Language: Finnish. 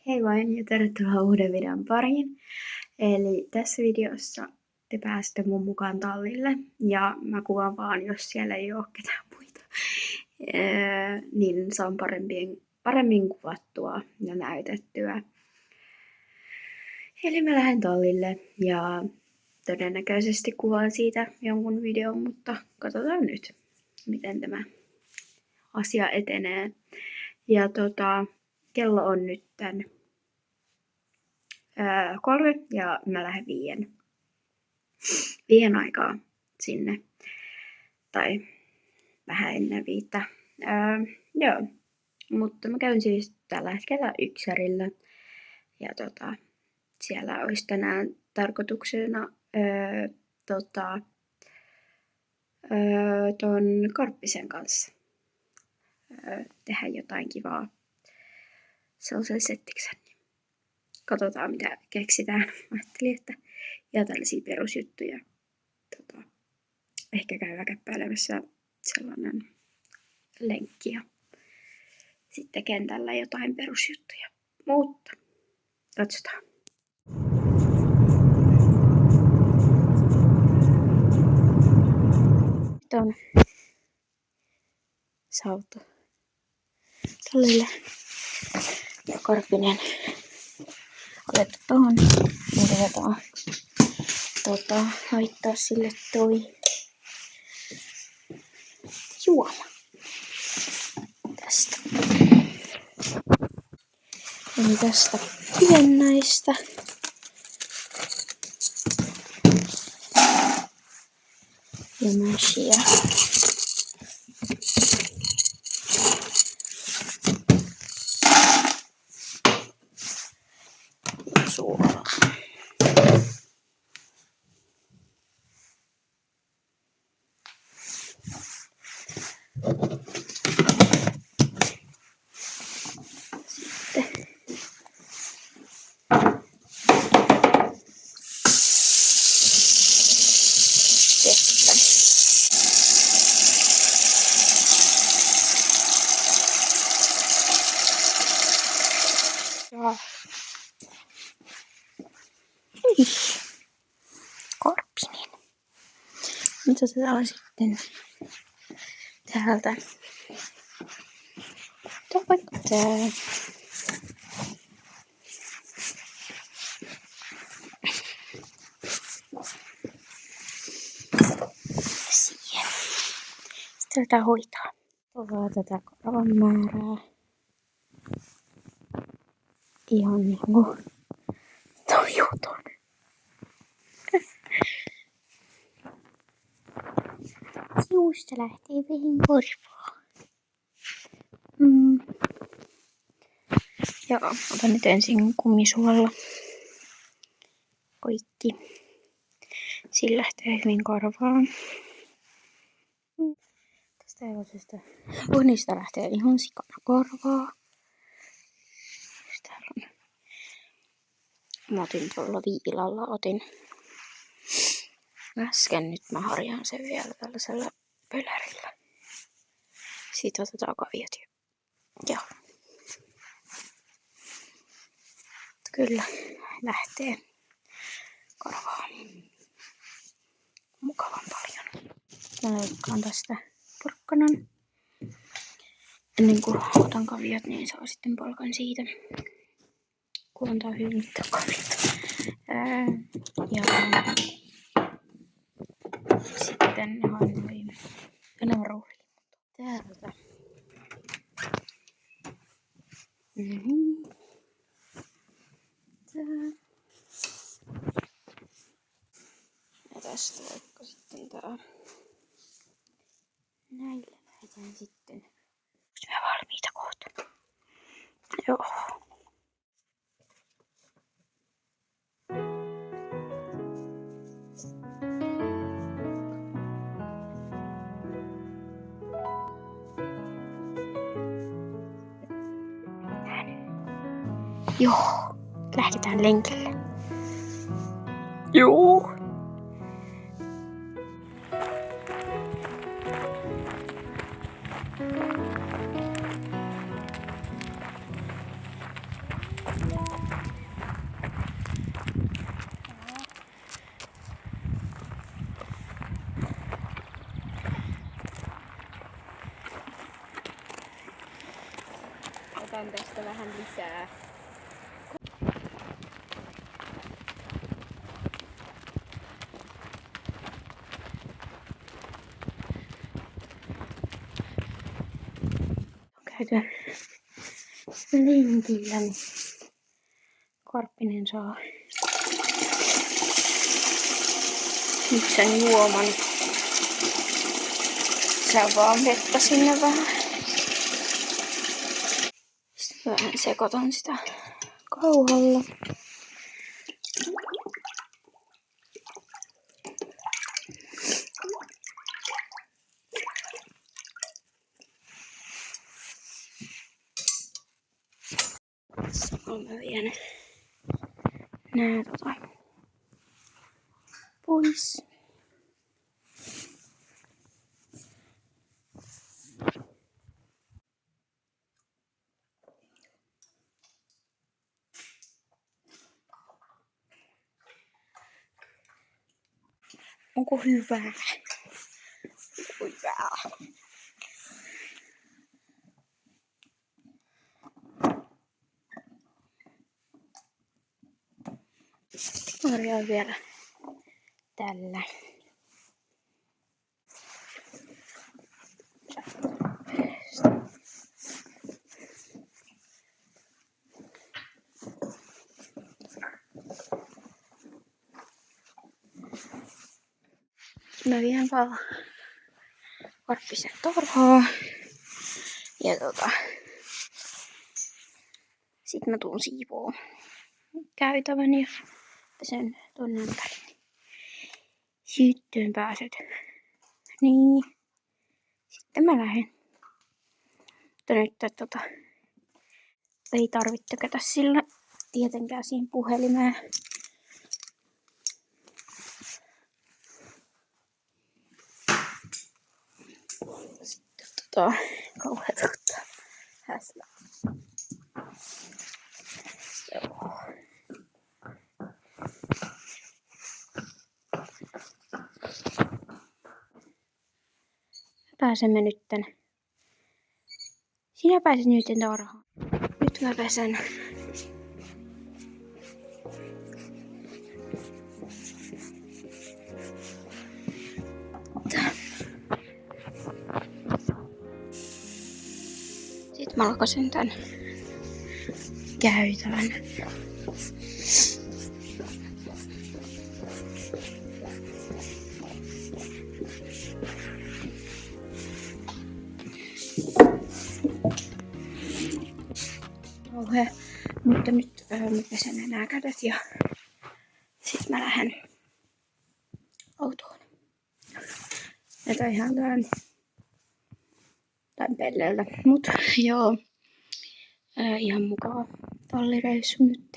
Hei vain ja tervetuloa uuden videon pariin. Eli tässä videossa te pääsette mun mukaan tallille ja mä kuvaan vaan, jos siellä ei ole ketään muita. Niin saan paremmin kuvattua ja näytettyä. Eli mä lähden tallille ja todennäköisesti kuvaan siitä jonkun videon, mutta katsotaan nyt, miten tämä asia etenee. Ja kello on nyt 3 ja mä lähden 5 aikaa sinne. Tai vähän ennen 5. Joo. Mutta mä käyn siis tällä hetkellä Yksärillä. Ja siellä olisi tänään tarkoituksena ton Karppisen kanssa tehdä jotain kivaa sellaisen settiksen. Katsotaan mitä keksitään. Mä ajattelin, että ihan tällaisia perusjuttuja. Ehkä käy käppäilemässä sellainen lenkki ja sitten kentällä jotain perusjuttuja. Mutta katsotaan. Nyt on saatu tallille ja Karppinen otettu tohon. Yritetään laittaa sille toi juoma tästä. Eli tästä piennäistä. Ja mashia. Ja suolaa. Karppinen. Nyt otetaan sitten täältä. Vaikka tää. Siihen. Sitten tätä hoitaa. Tuolla tätä karavan määrää. Ihan niinku tajuton. Siusta lähtee vähän korvaa. Joo, otan nyt ensin kummisuolla. Koitti. Sillä lähtee hyvin korvaan. Tästä hevosesta unista lähtee ihan sikana korvaa. Täällä on. Mä otin tuolla viilalla, äsken, nyt mä harjaan sen vielä tällaisella pölärillä. Siitä otetaan kaviot ja joo. Kyllä lähtee korvaan mukavan paljon. Mä leikkaan tästä porkkanan. Ennen kuin otan kaviot, niin saa sitten palkan siitä. Kun antaa hyvin kaviot. Ja sitten hannoin kanavaruuliin. Täältä. Tää. Ja tästä vaikka sitten tää. Näillä lähdetään sitten. Onks me valmiita kohta? Joo. Joo, lähdetään lenkille. Joo. lisää. Käytän linkillä, niin Karppinen saa nyt sen juoman. Sä vaan vettä sinne vähän. Sitten vähän sekoitan sitä kauhalla. Samalla mä vien nää pois. Onko hyvää? Hyvää. Korjaan vielä tällä. Mä vien vaan Karppisen tarhaa. Ja sit mä tuun siivoon käytävän ja pesen tonne ämpärin. Sitten pääset. Niin. Sitten mä lähden. Mutta nyt ei tarvitse tökätä sillä tietenkään siihen puhelimeen. Sitten kauheeta ottaa häslää. Joo. Pääsemme nytten. Sinä pääset nytten tarhaan. Nyt mä pesen. Sitten mä lakasen tän käytävän. Kauhea. Mutta nyt mä pesen enää kädet ja sit mä lähden autoon. Että ihan tän pelleltä. Mut joo, ihan mukava tallireissu nyt.